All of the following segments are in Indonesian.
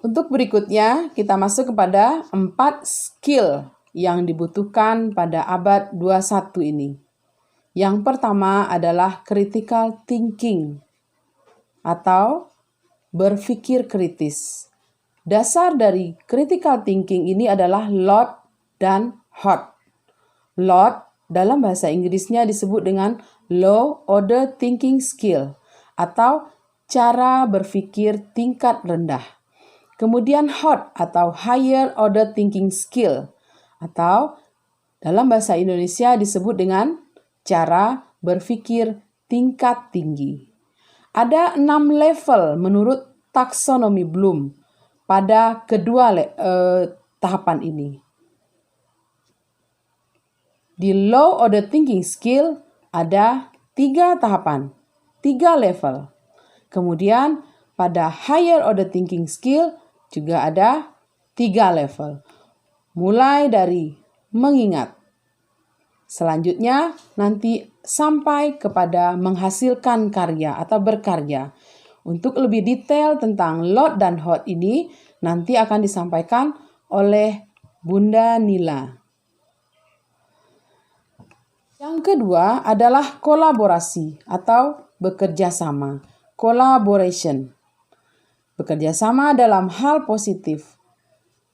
Untuk berikutnya, kita masuk kepada 4 skill yang dibutuhkan pada abad 21 ini. Yang pertama adalah critical thinking atau berpikir kritis. Dasar dari critical thinking ini adalah LOD dan HOT. LOD dalam bahasa Inggrisnya disebut dengan Low Order Thinking Skill atau cara berpikir tingkat rendah. Kemudian HOT atau Higher Order Thinking Skill atau dalam bahasa Indonesia disebut dengan cara berpikir tingkat tinggi. Ada 6 level menurut taksonomi Bloom pada kedua tahapan ini. Di low order thinking skill ada 3 tahapan, 3 level. Kemudian pada higher order thinking skill juga ada 3 level. Mulai dari mengingat. Selanjutnya nanti sampai kepada menghasilkan karya atau berkarya. Untuk lebih detail tentang LOD dan HOT ini nanti akan disampaikan oleh Bunda Nila. Yang kedua adalah kolaborasi atau bekerja sama, collaboration. Bekerja sama dalam hal positif.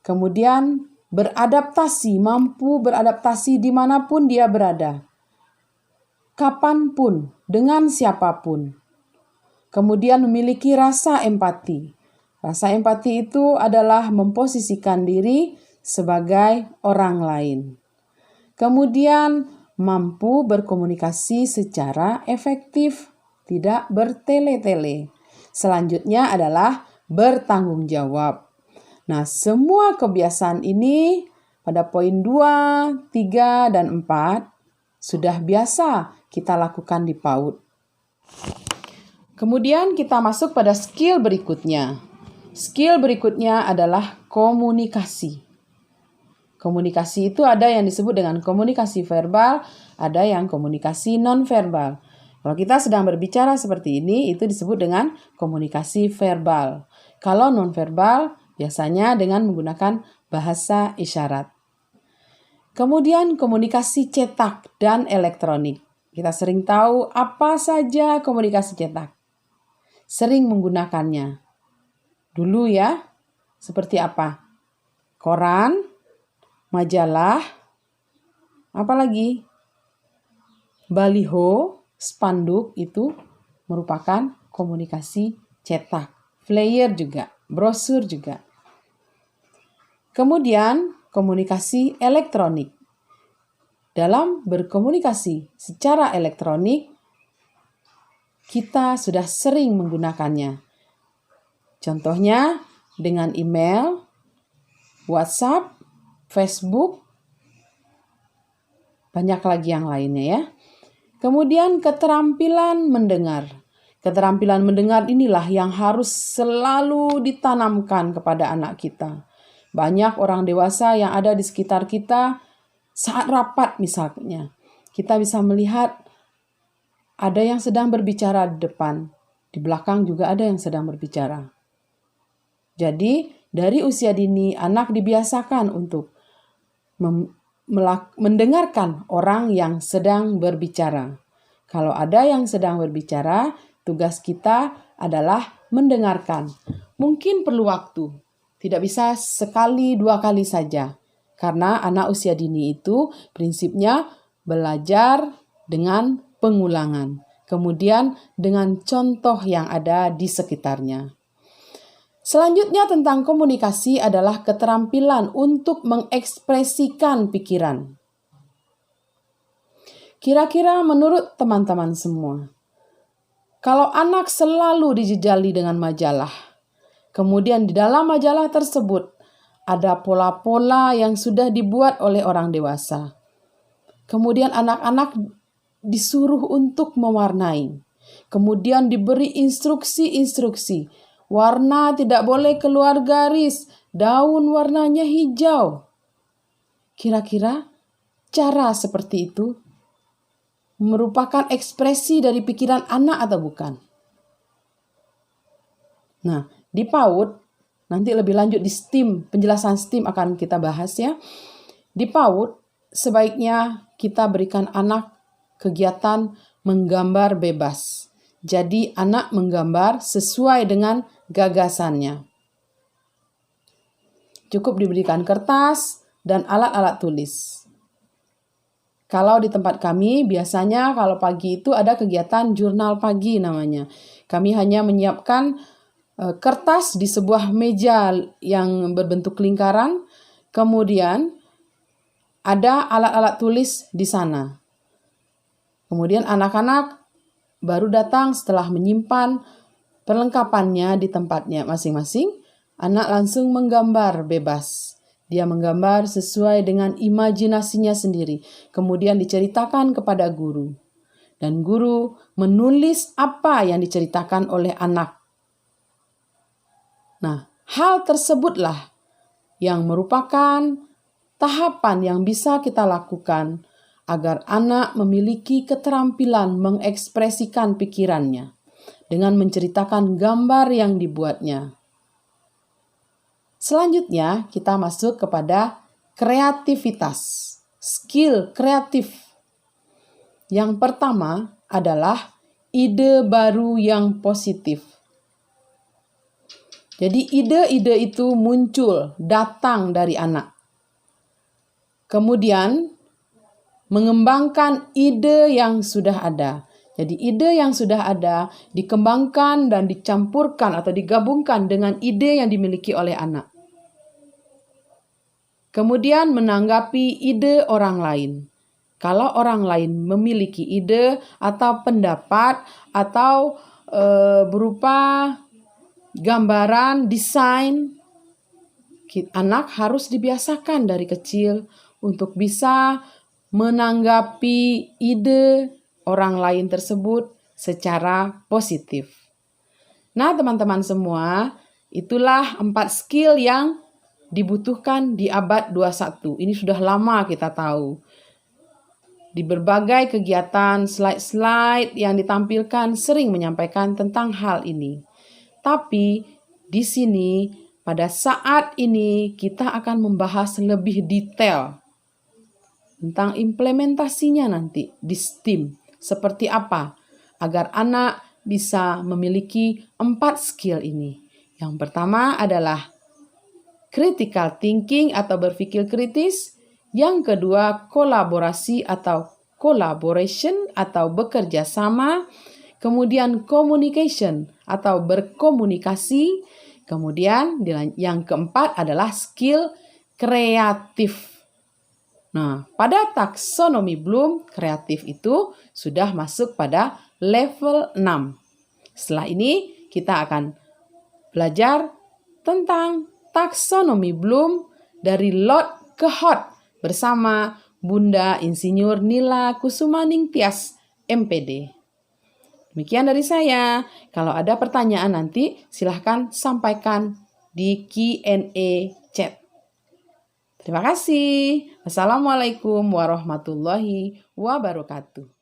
Kemudian beradaptasi, mampu beradaptasi dimanapun dia berada. Kapanpun, dengan siapapun. Kemudian memiliki rasa empati. Rasa empati itu adalah memposisikan diri sebagai orang lain. Kemudian mampu berkomunikasi secara efektif, tidak bertele-tele. Selanjutnya adalah bertanggung jawab. Nah, semua kebiasaan ini pada poin 2, 3, dan 4 sudah biasa kita lakukan di PAUD. Kemudian kita masuk pada skill berikutnya. Skill berikutnya adalah komunikasi. Komunikasi itu ada yang disebut dengan komunikasi verbal, ada yang komunikasi non-verbal. Kalau kita sedang berbicara seperti ini, itu disebut dengan komunikasi verbal. Kalau non-verbal, biasanya dengan menggunakan bahasa isyarat. Kemudian komunikasi cetak dan elektronik. Kita sering tahu apa saja komunikasi cetak. Sering menggunakannya. Dulu ya, seperti apa? Koran, majalah, apalagi baliho, spanduk itu merupakan komunikasi cetak. Flyer juga, brosur juga. Kemudian komunikasi elektronik. Dalam berkomunikasi secara elektronik, kita sudah sering menggunakannya. Contohnya dengan email, WhatsApp, Facebook, banyak lagi yang lainnya ya. Kemudian keterampilan mendengar. Keterampilan mendengar inilah yang harus selalu ditanamkan kepada anak kita. Banyak orang dewasa yang ada di sekitar kita saat rapat misalnya. Kita bisa melihat ada yang sedang berbicara di depan. Di belakang juga ada yang sedang berbicara. Jadi dari usia dini anak dibiasakan untuk mendengarkan orang yang sedang berbicara. Kalau ada yang sedang berbicara, tugas kita adalah mendengarkan. Mungkin perlu waktu, tidak bisa sekali 2 kali saja. Karena anak usia dini itu prinsipnya belajar dengan pengulangan. Kemudian dengan contoh yang ada di sekitarnya. Selanjutnya tentang komunikasi adalah keterampilan untuk mengekspresikan pikiran. Kira-kira menurut teman-teman semua, kalau anak selalu dijejali dengan majalah, kemudian di dalam majalah tersebut ada pola-pola yang sudah dibuat oleh orang dewasa. Kemudian anak-anak disuruh untuk mewarnai. Kemudian diberi instruksi-instruksi. Warna tidak boleh keluar garis, daun warnanya hijau. Kira-kira cara seperti itu merupakan ekspresi dari pikiran anak atau bukan? Nah, di PAUD Nanti lebih lanjut di STEAM, penjelasan STEAM akan kita bahas ya. Di PAUD, sebaiknya kita berikan anak kegiatan menggambar bebas. Jadi anak menggambar sesuai dengan gagasannya. Cukup diberikan kertas dan alat-alat tulis. Kalau di tempat kami, biasanya kalau pagi itu ada kegiatan jurnal pagi namanya. Kami hanya menyiapkan kertas di sebuah meja yang berbentuk lingkaran, kemudian ada alat-alat tulis di sana. Kemudian anak-anak baru datang setelah menyimpan perlengkapannya di tempatnya masing-masing, anak langsung menggambar bebas. Dia menggambar sesuai dengan imajinasinya sendiri, kemudian diceritakan kepada guru. Dan guru menulis apa yang diceritakan oleh anak. Nah, hal tersebutlah yang merupakan tahapan yang bisa kita lakukan agar anak memiliki keterampilan mengekspresikan pikirannya dengan menceritakan gambar yang dibuatnya. Selanjutnya, kita masuk kepada kreativitas, skill kreatif. Yang pertama adalah ide baru yang positif. Jadi ide-ide itu muncul, datang dari anak. Kemudian mengembangkan ide yang sudah ada. Jadi ide yang sudah ada dikembangkan dan dicampurkan atau digabungkan dengan ide yang dimiliki oleh anak. Kemudian menanggapi ide orang lain. Kalau orang lain memiliki ide atau pendapat atau berupa gambaran, desain, anak harus dibiasakan dari kecil untuk bisa menanggapi ide orang lain tersebut secara positif. Nah, teman-teman semua, itulah 4 skill yang dibutuhkan di abad 21. Ini sudah lama kita tahu. Di berbagai kegiatan, slide-slide yang ditampilkan sering menyampaikan tentang hal ini. Tapi di sini pada saat ini kita akan membahas lebih detail tentang implementasinya nanti di STEAM. Seperti apa agar anak bisa memiliki 4 skill ini. Yang pertama adalah critical thinking atau berpikir kritis. Yang kedua, kolaborasi atau collaboration atau bekerja sama. Kemudian communication atau berkomunikasi. Kemudian yang keempat adalah skill kreatif. Nah, pada taksonomi Bloom, kreatif itu sudah masuk pada level 6. Setelah ini kita akan belajar tentang taksonomi Bloom dari lot ke hot bersama Bunda Insinyur Nila Kusumaningtyas, MPD. Demikian dari saya. Kalau ada pertanyaan nanti silahkan sampaikan di Q&A chat. Terima kasih. Wassalamualaikum warahmatullahi wabarakatuh.